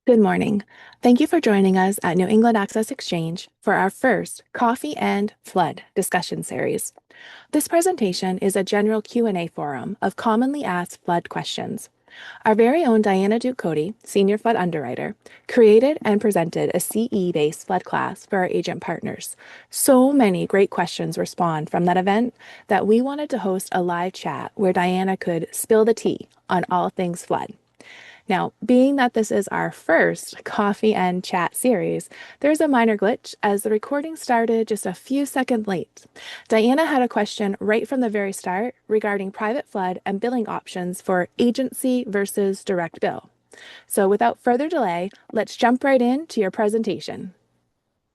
Good morning. Thank you for joining us at New England Access Exchange for our first Coffee and Flood discussion series. This presentation is a general Q&A forum of commonly asked flood questions. Our very own Diana Duke-Cody, Senior Flood Underwriter, created and presented a CE-based flood class for our agent partners. So many great questions were spawned from that event that we wanted to host a live chat where Diana could spill the tea on all things flood. Now, being that this is our first coffee and chat series, there's a minor glitch as the recording started just a few seconds late. Diana had a question right from the very start regarding private flood and billing options for agency versus direct bill. So without further delay, let's jump right into your presentation.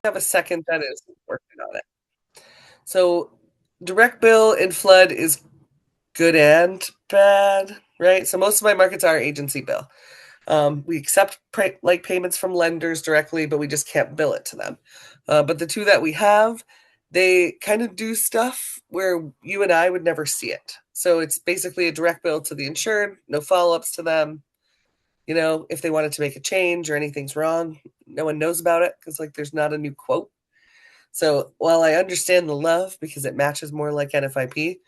I have a second that is working on it. So direct bill and flood is good and bad, right? So most of my markets are agency bill. We accept like payments from lenders directly, but we just can't bill it to them. But the two that we have, they kind of do stuff where you and I would never see it. So it's basically a direct bill to the insured, no follow-ups to them. If they wanted to make a change or anything's wrong, no one knows about it because like there's not a new quote. So while I understand the love because it matches more like NFIP,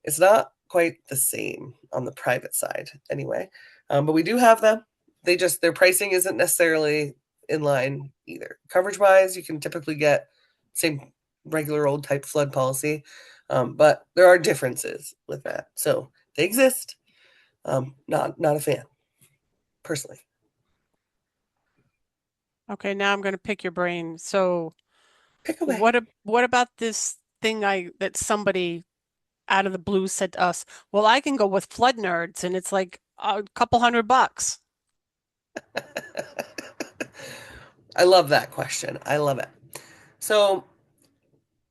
it's not quite the same on the private side anyway. But we do have them. Their pricing isn't necessarily in line either. Coverage wise, you can typically get same regular old type flood policy, but there are differences with that. So they exist. Not a fan personally. Okay, now I'm going to pick your brain. So Pick away. what about this thing that somebody out of the blue said to us? Well, I can go with Flood Nerds and it's like a couple $100. I love that question. I love it. So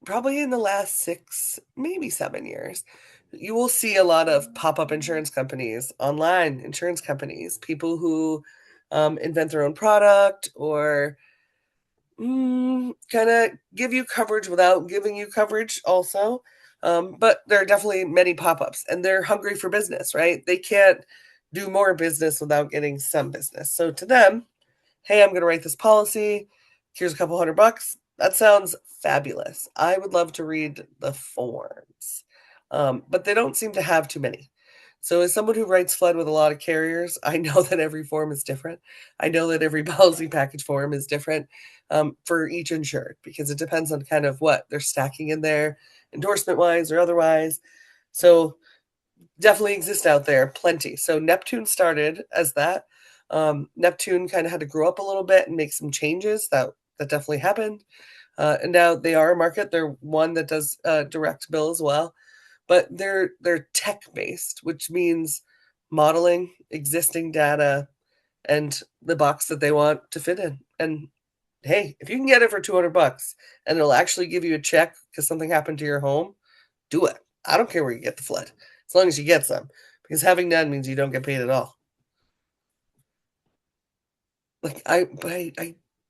probably in the last 6, maybe 7 years, you will see a lot of pop-up insurance companies, online insurance companies, people who invent their own product or kind of give you coverage without giving you coverage also. But there are definitely many pop-ups and they're hungry for business, right? They can't do more business without getting some business. So to them, hey, I'm going to write this policy. Here's a couple $100. That sounds fabulous. I would love to read the forms, but they don't seem to have too many. So, as someone who writes flood with a lot of carriers, I know that every form is different. I know that every policy package form is different for each insured because it depends on kind of what they're stacking in there, endorsement wise or otherwise. So, definitely exist out there, plenty. So Neptune started as that. Neptune kind of had to grow up a little bit and make some changes. That definitely happened. And now they are a market. They're one that does direct bill as well, but they're tech based, which means modeling existing data and the box that they want to fit in. And hey, if you can get it for $200 and it'll actually give you a check because something happened to your home, do it. I don't care where you get the flood, as long as you get some, because having none means you don't get paid at all. Like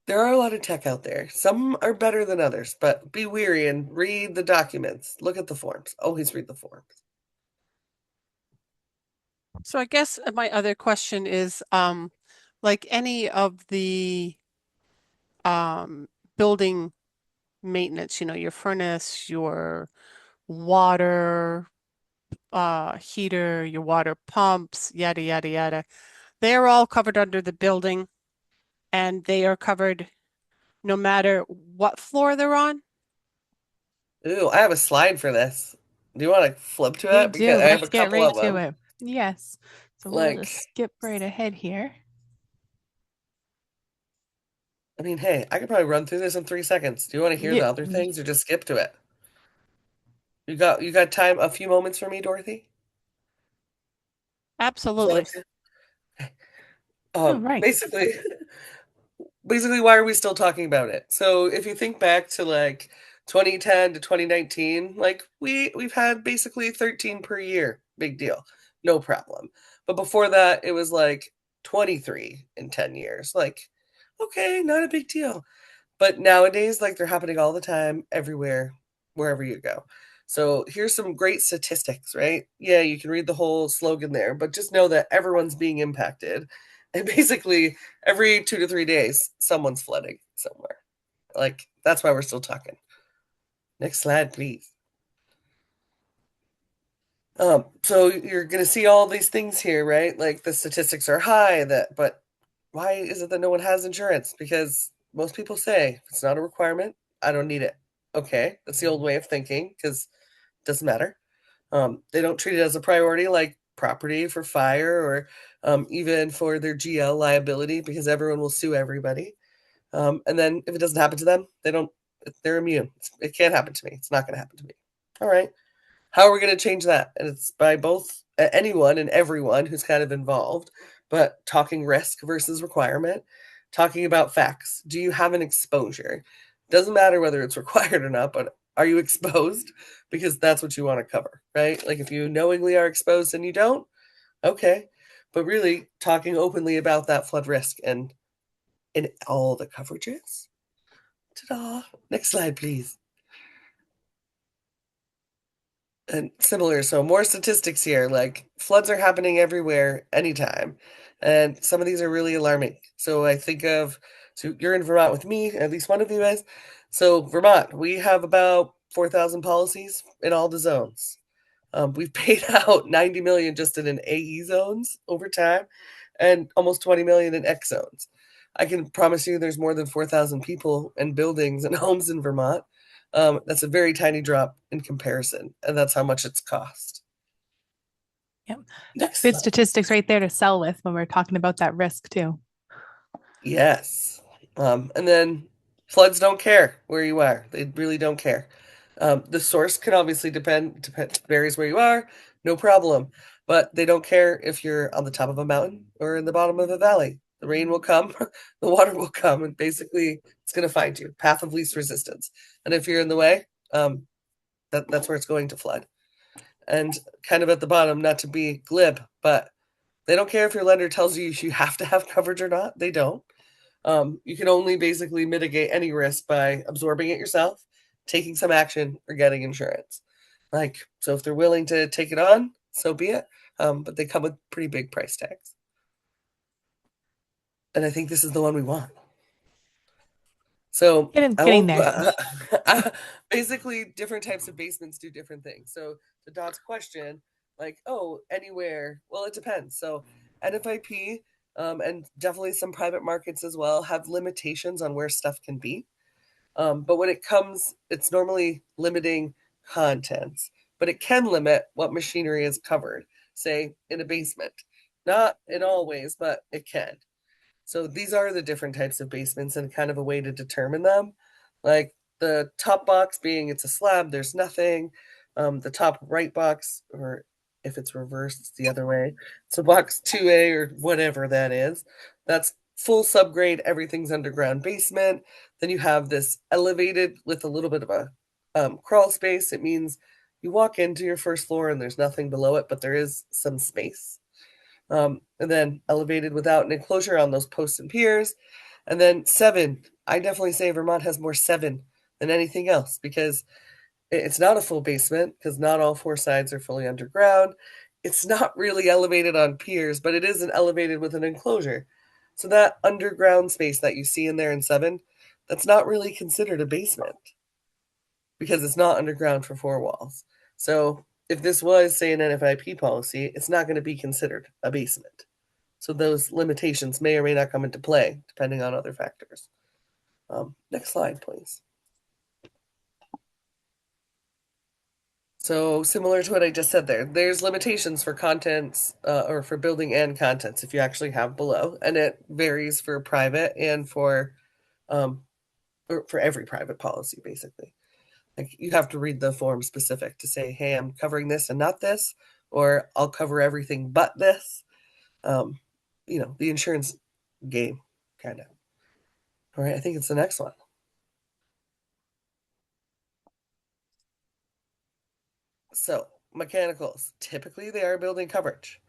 there are a lot of tech out there. Some are better than others, but be weary and read the documents. Look at the forms. Always read the forms. So I guess my other question is like any of the um building maintenance, your furnace, your water heater, your water pumps, yada yada yada. They're all covered under the building and they are covered no matter what floor they're on. Ooh, I have a slide for this. Do you want to flip to We it? Because do. I have a Let's get couple right of to them. it. Yes. So we'll just Like, skip right ahead here. I mean, hey, I could probably run through this in 3 seconds. Do you want to hear Yeah, the other things or just skip to it? You got time, a few moments for me, Dorothy? Is that Absolutely. okay? all right. Basically, basically, why are we still talking about it? So if you think back to like 2010 to 2019, like we've had basically 13 per year. Big deal. No problem. But before that, it was like 23 in 10 years. Like, okay, not a big deal. But nowadays, like they're happening all the time, everywhere, wherever you go. So here's some great statistics, right? Yeah, you can read the whole slogan there, but just know that everyone's being impacted. And basically, every 2 to 3 days, someone's flooding somewhere. Like, that's why we're still talking. Next slide, please. So you're going to see all these things here, right? Like the statistics are high, but why is it that no one has insurance? Because most people say if it's not a requirement, I don't need it. Okay, that's the old way of thinking because it doesn't matter. They don't treat it as a priority like property for fire or even for their GL liability because everyone will sue everybody. And then if it doesn't happen to them, they're immune. It can't happen to me. It's not going to happen to me. All right. How are we going to change that? And it's by both anyone and everyone who's kind of involved, but talking risk versus requirement, talking about facts. Do you have an exposure? Doesn't matter whether it's required or not, but are you exposed? Because that's what you want to cover, right? Like if you knowingly are exposed and you don't, okay. But really talking openly about that flood risk and in all the coverages. Ta-da. Next slide, please. And similar, so more statistics here, like floods are happening everywhere, anytime. And some of these are really alarming. So you're in Vermont with me, at least one of you guys. So Vermont, we have about 4,000 policies in all the zones. We've paid out 90 million just in an AE zones over time and almost 20 million in X zones. I can promise you there's more than 4,000 people and buildings and homes in Vermont. That's a very tiny drop in comparison, and that's how much it's cost. Yep. Next Good slide. statistics right there to sell with when we're talking about that risk too. Yes. And then floods don't care where you are. They really don't care. The source can obviously varies where you are, no problem. But they don't care if you're on the top of a mountain or in the bottom of a valley. The rain will come, the water will come, and basically it's going to find you. Path of least resistance. And if you're in the way, that's where it's going to flood. And kind of at the bottom, not to be glib, but they don't care if your lender tells you you have to have coverage or not. They don't. You can only basically mitigate any risk by absorbing it yourself, taking some action, or getting insurance. So if they're willing to take it on, so be it. But they come with pretty big price tags. And I think this is the one we want. So I Getting won't. there. Basically, different types of basements do different things. So to Dot's question, like, oh, anywhere. Well, it depends. So NFIP and definitely some private markets as well have limitations on where stuff can be. But when it comes, it's normally limiting contents, but it can limit what machinery is covered, say in a basement. Not in all ways, but it can. So these are the different types of basements and kind of a way to determine them. Like the top box being it's a slab, there's nothing. The top right box, or if it's reversed, it's the other way. So box 2A or whatever that is, that's full subgrade, everything's underground basement. Then you have this elevated with a little bit of a crawl space. It means you walk into your first floor and there's nothing below it, but there is some space. And then elevated without an enclosure on those posts and piers. And then 7, I definitely say Vermont has more 7 than anything else because it's not a full basement because not all 4 sides are fully underground. It's not really elevated on piers, but it is an elevated with an enclosure. So that underground space that you see in there in 7, that's not really considered a basement because it's not underground for 4 walls. So if this was, say, an NFIP policy, it's not going to be considered a basement. So those limitations may or may not come into play depending on other factors. Next slide, please. So similar to what I just said there's limitations for contents or for building and contents if you actually have below, and it varies for private and um, for every private policy basically. Like you have to read the form specific to say, hey, I'm covering this and not this, or I'll cover everything but this. Um, the insurance game, kind of. All right, I think it's the next one. So, mechanicals, typically they are building coverage,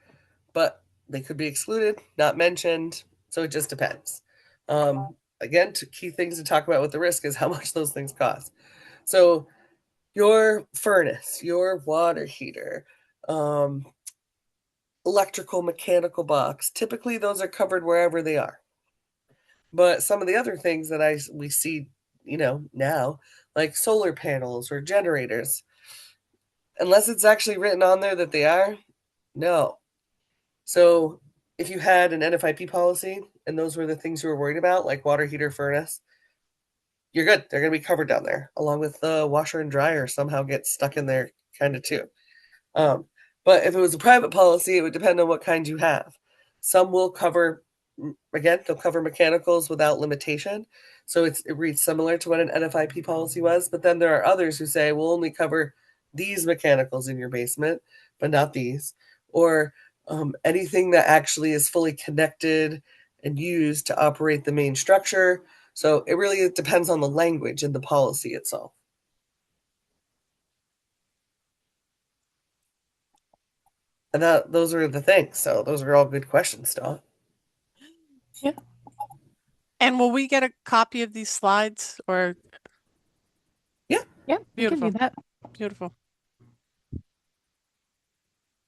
but they could be excluded, not mentioned. So it just depends. Again, key things to talk about with the risk is how much those things cost. So, your furnace, your water heater, electrical, mechanical box, typically those are covered wherever they are. But some of the other things that we see, now, like solar panels or generators, unless it's actually written on there that they are, no. So if you had an NFIP policy and those were the things you were worried about, like water heater, furnace, you're good. They're going to be covered down there, along with the washer and dryer somehow get stuck in there, kind of too. Um, but if it was a private policy, it would depend on what kind you have. Some will cover, again, they'll cover mechanicals without limitation. So it reads similar to what an NFIP policy was. But then there are others who say we'll only cover these mechanicals in your basement, but not these. Or anything that actually is fully connected and used to operate the main structure. So it really depends on the language in the policy itself. And those are the things. So those are all good questions, Dawn. Yeah. And will we get a copy of these slides or? Yeah. Yeah, we can do Beautiful. that. Beautiful.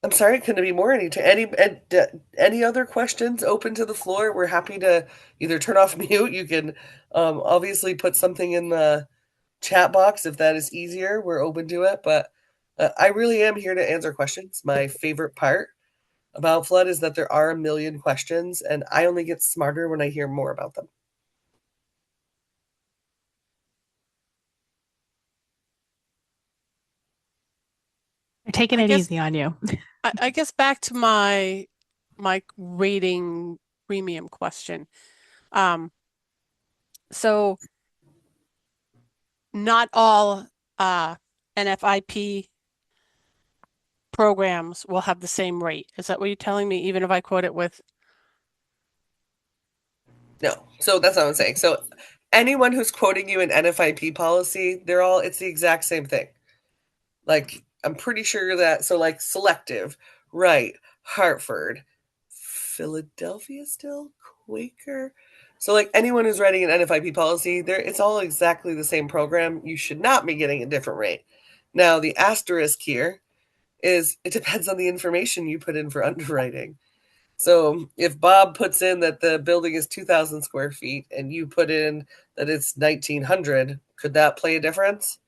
I'm sorry, couldn't be more any other questions open to the floor? We're happy to either turn off mute. You can obviously put something in the chat box if that is easier. We're open to it, but I really am here to answer questions. My favorite part about flood is that there are a million questions, and I only get smarter when I hear more about them. We're taking I it guess- easy on you. I guess back to my rating premium question. So not all NFIP programs will have the same rate. Is that what you're telling me, even if I quote it with? No. So that's what I'm saying. So anyone who's quoting you an NFIP policy, it's the exact same thing. Like, I'm pretty sure that, so like Selective, Wright, Hartford, Philadelphia still, Quaker. So like anyone who's writing an NFIP policy, it's all exactly the same program. You should not be getting a different rate. Now, the asterisk here is it depends on the information you put in for underwriting. So if Bob puts in that the building is 2,000 square feet and you put in that it's 1,900, could that play a difference?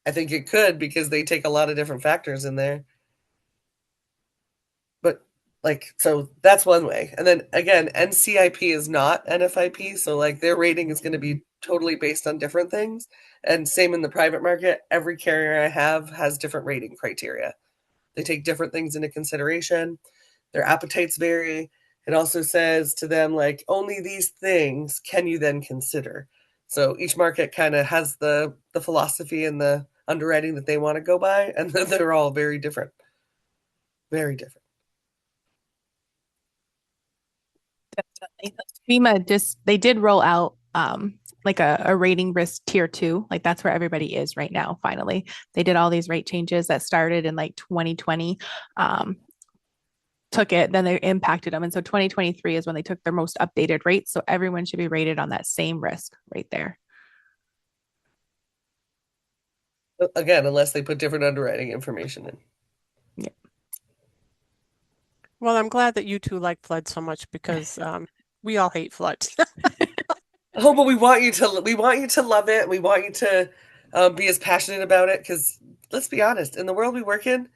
I think it could because they take a lot of different factors in there. But so that's one way. And then again, NCIP is not NFIP, so like their rating is going to be totally based on different things. And same in the private market, every carrier I have has different rating criteria. They take different things into consideration. Their appetites vary. It also says to them like only these things can you then consider. So each market kind of has the philosophy and the underwriting that they want to go by, and they're all very different. Very different. Definitely. FEMA they did roll out like a rating risk tier 2. Like that's where everybody is right now. Finally, they did all these rate changes that started in like 2020. Took it, then they impacted them, and so 2023 is when they took their most updated rates. So everyone should be rated on that same risk right there. Again, unless they put different underwriting information in. Yeah. Well, I'm glad that you two like flood so much because we all hate floods. Oh, but we want you to love it. We want you to be as passionate about it because let's be honest, in the world we work in,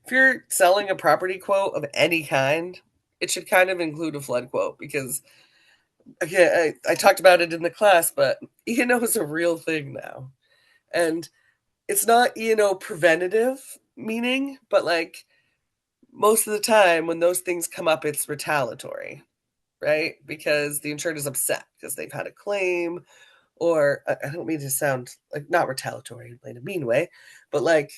if you're selling a property quote of any kind, it should kind of include a flood quote because again, I talked about it in the class, but E&O is a real thing now. And it's not E&O preventative meaning, but like most of the time when those things come up, it's retaliatory, right? Because the insured is upset because they've had a claim, or I don't mean to sound like not retaliatory in a mean way, but like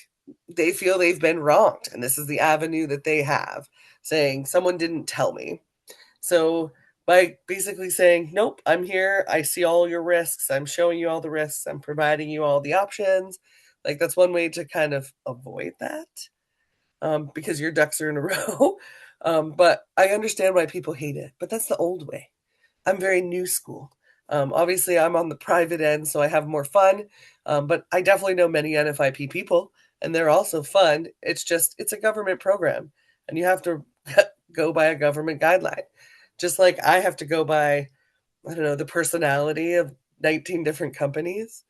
they feel they've been wronged. And this is the avenue that they have saying, someone didn't tell me. So by basically saying, nope, I'm here, I see all your risks, I'm showing you all the risks, I'm providing you all the options, like that's one way to kind of avoid that because your ducks are in a row. But I understand why people hate it, but that's the old way. I'm very new school. Obviously, I'm on the private end, so I have more fun. But I definitely know many NFIP people, and they're also fun. It's a government program, and you have to go by a government guideline. Just like I have to go by, I don't know, the personality of 19 different companies,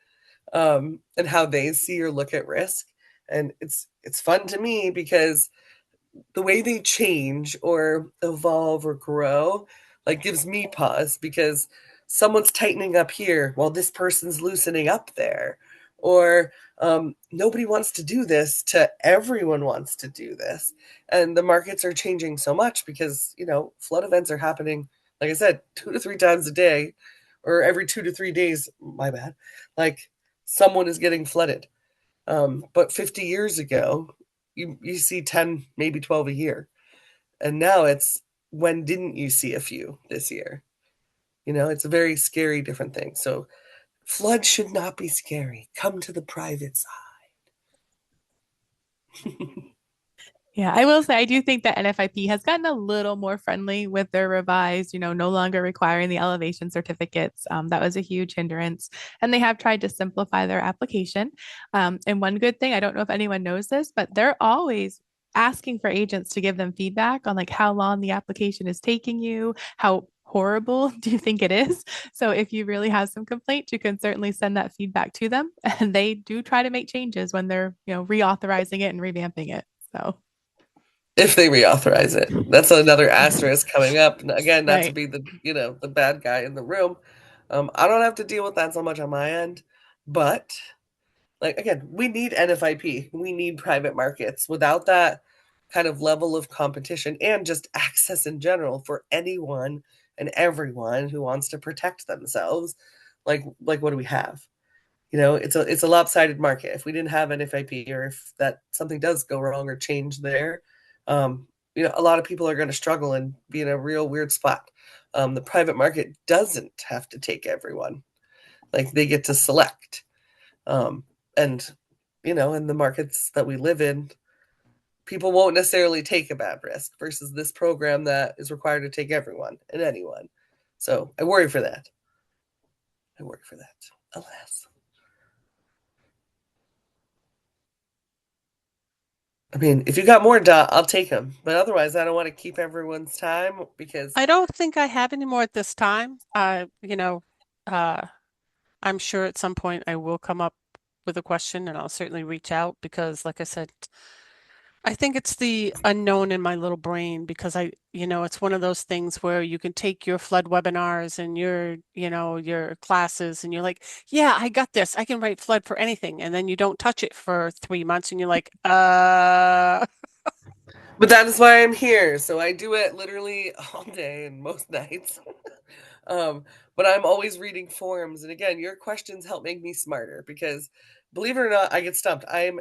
and how they see or look at risk. And it's fun to me because the way they change or evolve or grow like gives me pause because someone's tightening up here while this person's loosening up there, or nobody wants to do this to everyone wants to do this, and the markets are changing so much because flood events are happening, like I said, 2 to 3 times a day, or every 2 to 3 days, my bad, like someone is getting flooded. But 50 years ago, you see 10, maybe 12 a year. And now it's, when didn't you see a few this year? It's a very scary different thing. So flood should not be scary. Come to the private side. Yeah, I will say I do think that NFIP has gotten a little more friendly with their revised, no longer requiring the elevation certificates. That was a huge hindrance. And they have tried to simplify their application. And one good thing, I don't know if anyone knows this, but they're always asking for agents to give them feedback on like how long the application is taking you, how horrible do you think it is? So if you really have some complaints, you can certainly send that feedback to them. And they do try to make changes when they're, reauthorizing it and revamping it. So If they reauthorize it, that's another asterisk coming up. Again, not to right. be the bad guy in the room. I don't have to deal with that so much on my end, but like again, we need NFIP. We need private markets. Without that kind of level of competition and just access in general for anyone and everyone who wants to protect themselves, like what do we have? It's a lopsided market. If we didn't have NFIP, or if that something does go wrong or change there, a lot of people are going to struggle and be in a real weird spot. The private market doesn't have to take everyone; like they get to select. Um, and in the markets that we live in, people won't necessarily take a bad risk versus this program that is required to take everyone and anyone. So I worry for that. I worry for that. Alas. I mean, if you got more dot, I'll take them. But otherwise, I don't want to keep everyone's time because I don't think I have any more at this time. Uh, I'm sure at some point I will come up with a question and I'll certainly reach out because, like I said, I think it's the unknown in my little brain because it's one of those things where you can take your flood webinars and your classes and you're like, yeah, I got this. I can write flood for anything. And then you don't touch it for 3 months and you're like, but that is why I'm here. So I do it literally all day and most nights. um, but I'm always reading forums, and again, your questions help make me smarter because, believe it or not, I get stumped. I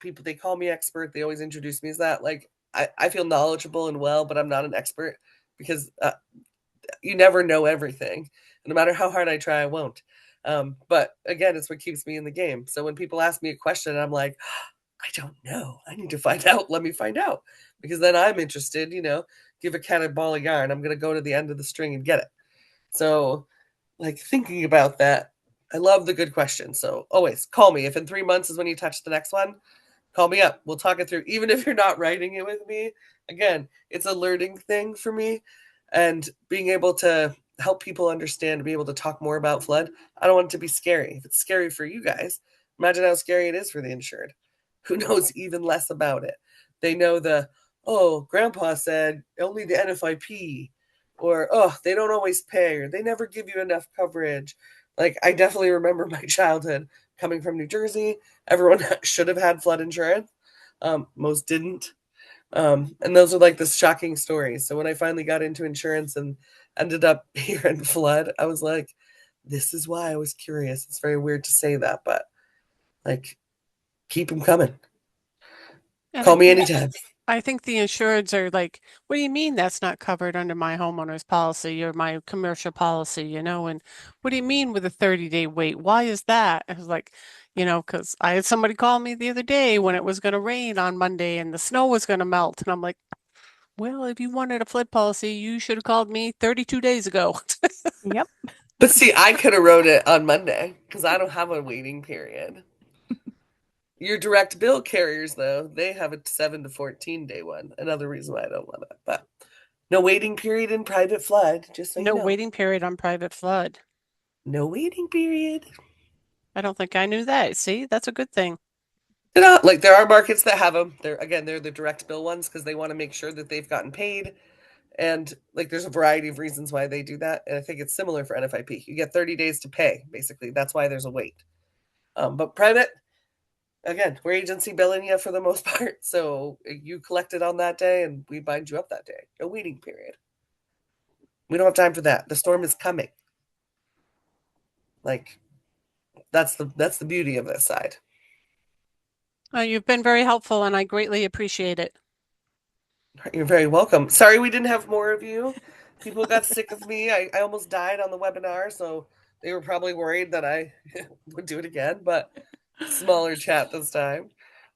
people, they call me expert. They always introduce me as that. Like I feel knowledgeable and well, but I'm not an expert because you never know everything. No matter how hard I try, I won't. But again, it's what keeps me in the game. So when people ask me a question, I'm like, I don't know. I need to find out. Let me find out. Because then I'm interested, give a cat a ball of yarn. I'm going to go to the end of the string and get it. So, like, thinking about that, I love the good questions. So always call me. If in 3 months is when you touch the next one, call me up. We'll talk it through. Even if you're not writing it with me, again, it's a learning thing for me. And being able to help people understand, be able to talk more about flood. I don't want it to be scary. If it's scary for you guys, imagine how scary it is for the insured, who knows even less about it. They know oh, grandpa said only the NFIP, or, oh, they don't always pay, or they never give you enough coverage. Like, I definitely remember my childhood coming from New Jersey. Everyone should have had flood insurance. Most didn't. And those are like the shocking stories. So when I finally got into insurance and ended up here in flood, I was like, this is why I was curious. It's very weird to say that, but like, keep them coming. and Call me anytime. I think the insureds are like, what do you mean that's not covered under my homeowner's policy or my commercial policy, And what do you mean with a 30-day wait? Why is that? I was like, because I had somebody call me the other day when it was going to rain on Monday and the snow was going to melt. And I'm like, well, if you wanted a flood policy, you should have called me 32 days ago. Yep. But see, I could have wrote it on Monday because I don't have a waiting period. Your direct bill carriers, though, they have a 7 to 14 day one. Another reason why I don't want it. But no waiting period in private flood, just so you No know. waiting period on private flood. No waiting period. I don't think I knew that. See, that's a good thing. Like there are markets that have them. They're the direct bill ones because they want to make sure that they've gotten paid. And like there's a variety of reasons why they do that. And I think it's similar for NFIP. You get 30 days to pay, basically. That's why there's a wait. But private, again, we're agency billing you for the most part. So you collect it on that day and we bind you up that day. No waiting period. We don't have time for that. The storm is coming. Like that's the beauty of this side. You've been very helpful and I greatly appreciate it. You're very welcome. Sorry we didn't have more of you. People got sick of me. I almost died on the webinar, so they were probably worried that I would do it again, but smaller chat this time.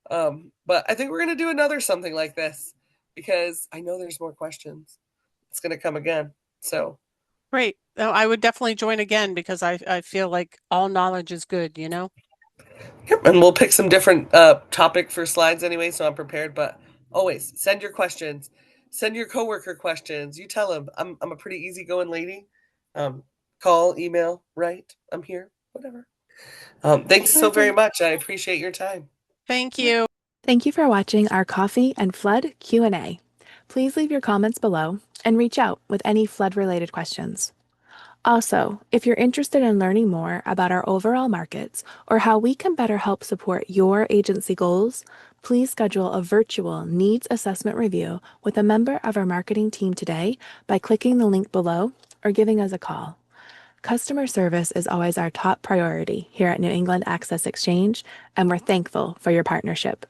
But I think we're going to do another something like this because I know there's more questions. It's going to come again. So, Great. I would definitely join again because I feel like all knowledge is good, you know? yep, and we'll pick some different topic for slides anyway, so I'm prepared. But always send your questions. Send your coworker questions. You tell them I'm a pretty easygoing lady. Call, email, write. I'm here. Whatever. Thanks so very Perfect. much. I appreciate your time. Thank you. Thank you for watching our coffee and flood Q&A. Please leave your comments below and reach out with any flood-related questions. Also, if you're interested in learning more about our overall markets or how we can better help support your agency goals, please schedule a virtual needs assessment review with a member of our marketing team today by clicking the link below or giving us a call. Customer service is always our top priority here at New England Access Exchange, and we're thankful for your partnership.